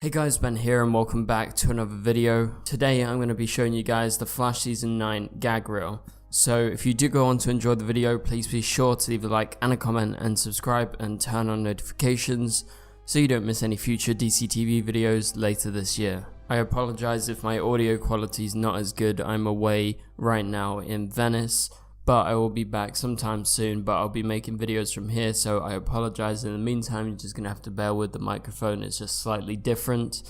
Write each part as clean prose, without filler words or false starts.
Hey guys, Ben here and welcome back to another video. Today I'm going to be showing you guys the Flash Season 9 gag reel. So if you do go on to enjoy the video, please be sure to leave a like and a comment and subscribe and turn on notifications so you don't miss any future DCTV videos later this year. I apologize if my audio quality is not as good. I'm away right now in Venice, but I will be back sometime soon, but I'll be making videos from here, so I apologize. In the meantime, you're just gonna have to bear with the microphone, it's just slightly different.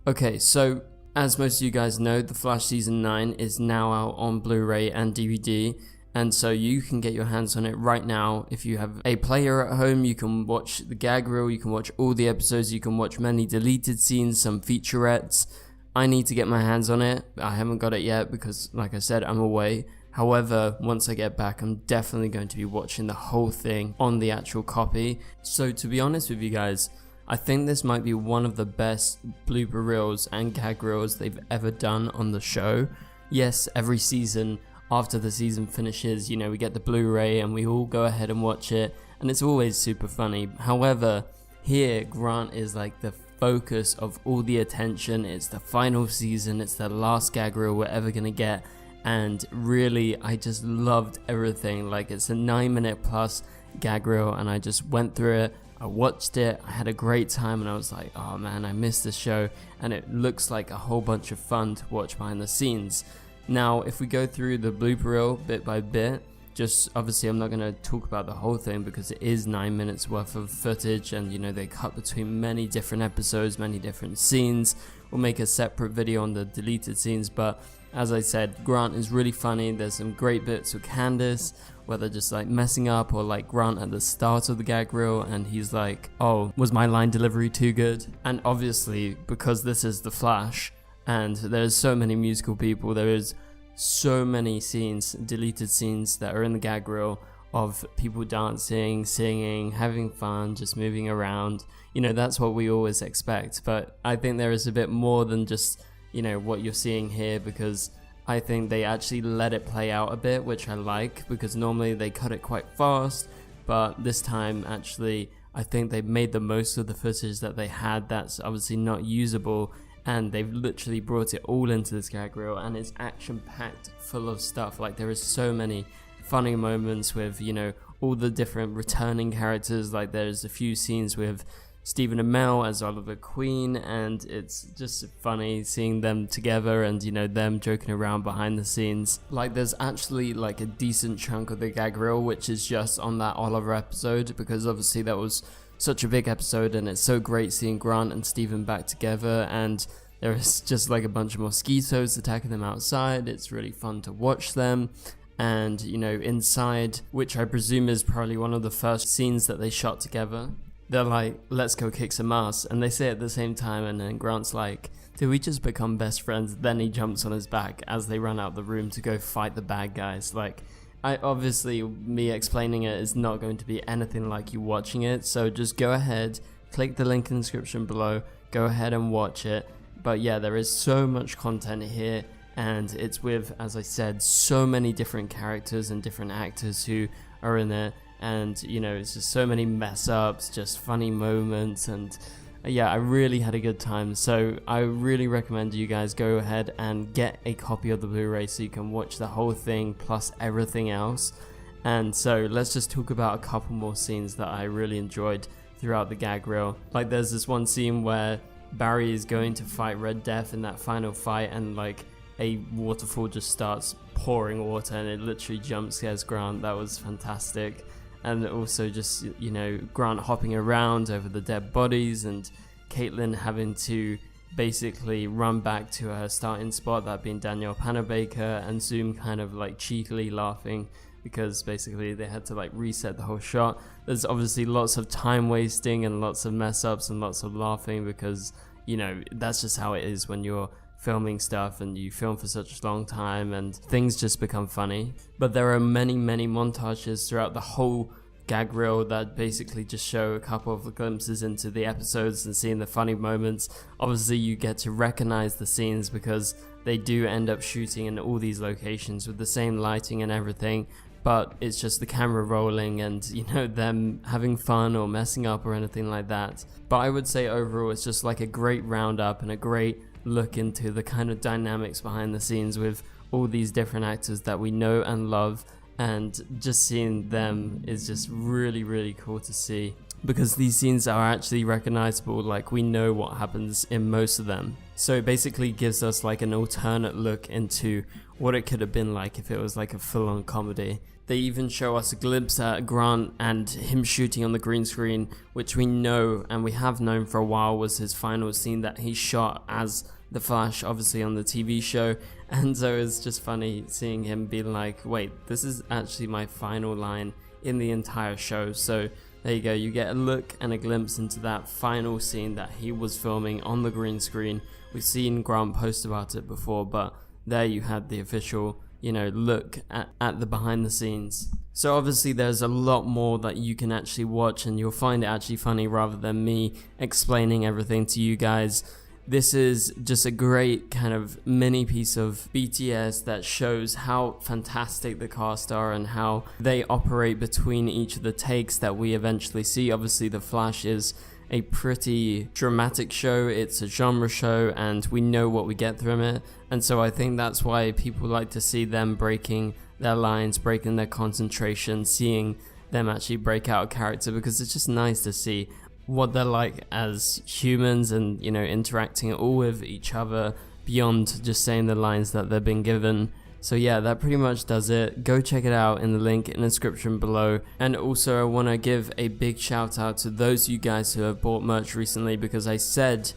Okay, so as most of you guys know, The Flash Season 9 is now out on Blu-ray and DVD, and so you can get your hands on it right now. If you have a player at home, you can watch the gag reel, you can watch all the episodes, you can watch many deleted scenes, some featurettes. I need to get my hands on it. I haven't got it yet because, like I said, I'm away. However, once I get back, I'm definitely going to be watching the whole thing on the actual copy. So to be honest with you guys, I think this might be one of the best blooper reels and gag reels they've ever done on the show. Yes, every season after the season finishes, you know, we get the Blu-ray and we all go ahead and watch it, and it's always super funny. However, here Grant is like the focus of all the attention. It's the final season, it's the last gag reel we're ever gonna get. And really, I just loved everything. Like, it's a 9-minute plus gag reel and I just went through it, I watched it, I had a great time, and I was like, oh man, I missed the show. And it looks like a whole bunch of fun to watch behind the scenes. Now, if we go through the blooper reel bit by bit, just obviously I'm not going to talk about the whole thing because it is 9 minutes worth of footage, and you know, they cut between many different episodes, many different scenes. We'll make a separate video on the deleted scenes, but as I said, Grant is really funny. There's some great bits with Candace, where they're just like messing up, or like Grant at the start of the gag reel and he's like, oh, was my line delivery too good? And obviously, because this is The Flash and there's so many musical people, there is so many scenes, deleted scenes that are in the gag reel of people dancing, singing, having fun, just moving around. You know, that's what we always expect, but I think there is a bit more than just, you know, what you're seeing here, because I think they actually let it play out a bit, which I like, because normally they cut it quite fast, but this time actually I think they made the most of the footage that they had that's obviously not usable, and they've literally brought it all into this gag reel, and it's action packed full of stuff. Like, there is so many funny moments with, you know, all the different returning characters. Like, there's a few scenes with Stephen and Mel as Oliver Queen, and it's just funny seeing them together and, you know, them joking around behind the scenes. Like, there's actually like a decent chunk of the gag reel which is just on that Oliver episode, because obviously that was such a big episode and it's so great seeing Grant and Stephen back together, and there is just like a bunch of mosquitoes attacking them outside. It's really fun to watch them. And, you know, inside, which I presume is probably one of the first scenes that they shot together, they're like, let's go kick some ass, and they say it at the same time, and then Grant's like, did we just become best friends? Then he jumps on his back as they run out the room to go fight the bad guys. Like, obviously me explaining it is not going to be anything like you watching it, so just go ahead, click the link in the description below, go ahead and watch it. But yeah, there is so much content here, and it's with, as I said, so many different characters and different actors who are in it. And, you know, it's just so many mess ups, just funny moments, and yeah, I really had a good time. So I really recommend you guys go ahead and get a copy of the Blu-ray so you can watch the whole thing plus everything else. And so let's just talk about a couple more scenes that I really enjoyed throughout the gag reel. Like, there's this one scene where Barry is going to fight Red Death in that final fight, and like a waterfall just starts pouring water and it literally jump scares Grant. That was fantastic. And also just, you know, Grant hopping around over the dead bodies, and Caitlin having to basically run back to her starting spot, that being Danielle Panabaker, and Zoom kind of like cheekily laughing because basically they had to like reset the whole shot. There's obviously lots of time wasting and lots of mess ups and lots of laughing because, you know, that's just how it is when you're filming stuff and you film for such a long time and things just become funny. But there are many montages throughout the whole gag reel that basically just show a couple of glimpses into the episodes and seeing the funny moments. Obviously you get to recognize the scenes because they do end up shooting in all these locations with the same lighting and everything, but it's just the camera rolling and, you know, them having fun or messing up or anything like that. But I would say overall it's just like a great roundup and a great look into the kind of dynamics behind the scenes with all these different actors that we know and love, and just seeing them is just really, really cool to see, because these scenes are actually recognizable, like we know what happens in most of them. So it basically gives us like an alternate look into what it could have been like if it was like a full-on comedy. They even show us a glimpse at Grant and him shooting on the green screen, which we know and we have known for a while was his final scene that he shot as the Flash, obviously on the TV show. And so it's just funny seeing him be like, wait, this is actually my final line in the entire show. So there you go, you get a look and a glimpse into that final scene that he was filming on the green screen. We've seen Grant post about it before, but there you had the official, you know, look at the behind the scenes. So obviously there's a lot more that you can actually watch, and you'll find it actually funny rather than me explaining everything to you guys. This is just a great kind of mini piece of BTS that shows how fantastic the cast are and how they operate between each of the takes that we eventually see. Obviously The Flash is a pretty dramatic show, it's a genre show, and we know what we get from it. And so I think that's why people like to see them breaking their lines, breaking their concentration, seeing them actually break out a character, because it's just nice to see what they're like as humans and, you know, interacting all with each other beyond just saying the lines that they've been given. So yeah, that pretty much does it. Go check it out in the link in the description below. And also I want to give a big shout out to those of you guys who have bought merch recently, because I said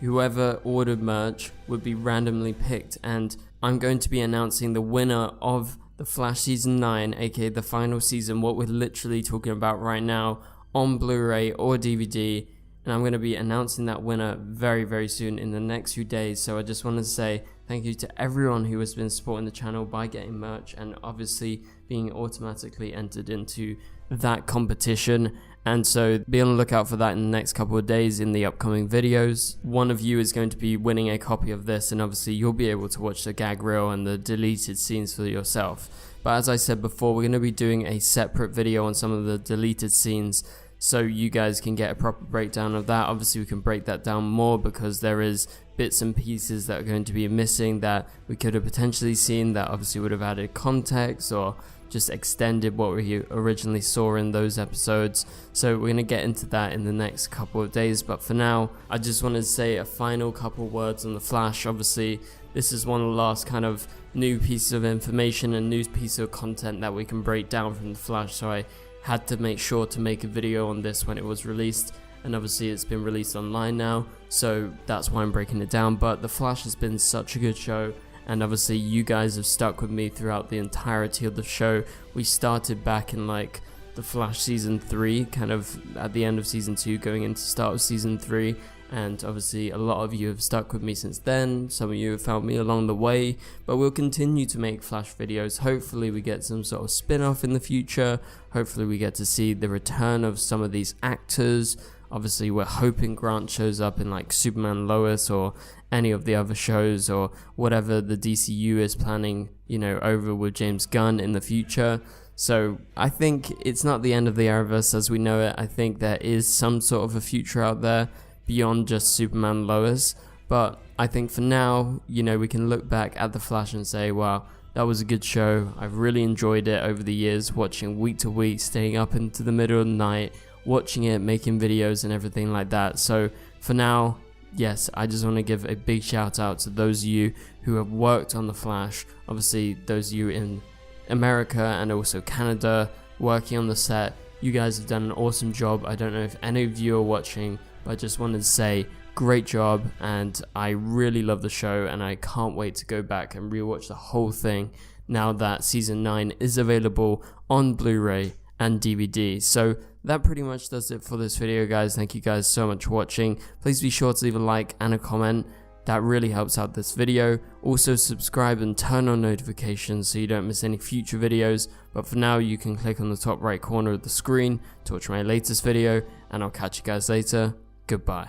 whoever ordered merch would be randomly picked, and I'm going to be announcing the winner of The Flash Season 9, aka the final season, what we're literally talking about right now, on Blu-ray or DVD, and I'm going to be announcing that winner very, very soon in the next few days. So I just want to say thank you to everyone who has been supporting the channel by getting merch and obviously being automatically entered into that competition. And so be on the lookout for that in the next couple of days in the upcoming videos. One of you is going to be winning a copy of this, and obviously you'll be able to watch the gag reel and the deleted scenes for yourself. But as I said before, we're going to be doing a separate video on some of the deleted scenes, so you guys can get a proper breakdown of that. Obviously we can break that down more, because there is bits and pieces that are going to be missing that we could have potentially seen that obviously would have added context or just extended what we originally saw in those episodes. So we're going to get into that in the next couple of days, but for now I just wanted to say a final couple words on The Flash. Obviously this is one of the last kind of new pieces of information and new piece of content that we can break down from The Flash, so I had to make sure to make a video on this when it was released, and obviously it's been released online now, so that's why I'm breaking it down. But The Flash has been such a good show, and obviously you guys have stuck with me throughout the entirety of the show. We started back in like The Flash Season 3, kind of at the end of Season 2 going into the start of Season 3, and obviously a lot of you have stuck with me since then. Some of you have found me along the way, but we'll continue to make Flash videos. Hopefully we get some sort of spin-off in the future. Hopefully we get to see the return of some of these actors. Obviously we're hoping Grant shows up in like Superman, Lois, or any of the other shows, or whatever the DCEU is planning, you know, over with James Gunn in the future. So I think it's not the end of the Arrowverse as we know it. I think there is some sort of a future out there beyond just Superman, Lois, but I think for now, you know, we can look back at The Flash and say, wow, that was a good show. I've really enjoyed it over the years, watching week to week, staying up into the middle of the night, watching it, making videos and everything like that. So for now, yes, I just want to give a big shout out to those of you who have worked on The Flash. Obviously those of you in America and also Canada working on the set, you guys have done an awesome job. I don't know if any of you are watching, but I just wanted to say great job, and I really love the show, and I can't wait to go back and rewatch the whole thing now that Season 9 is available on Blu-ray and DVD. So that pretty much does it for this video, guys. Thank you guys so much for watching. Please be sure to leave a like and a comment. That really helps out this video. Also subscribe and turn on notifications so you don't miss any future videos. But for now, you can click on the top right corner of the screen to watch my latest video, and I'll catch you guys later. Goodbye.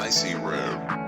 I see red.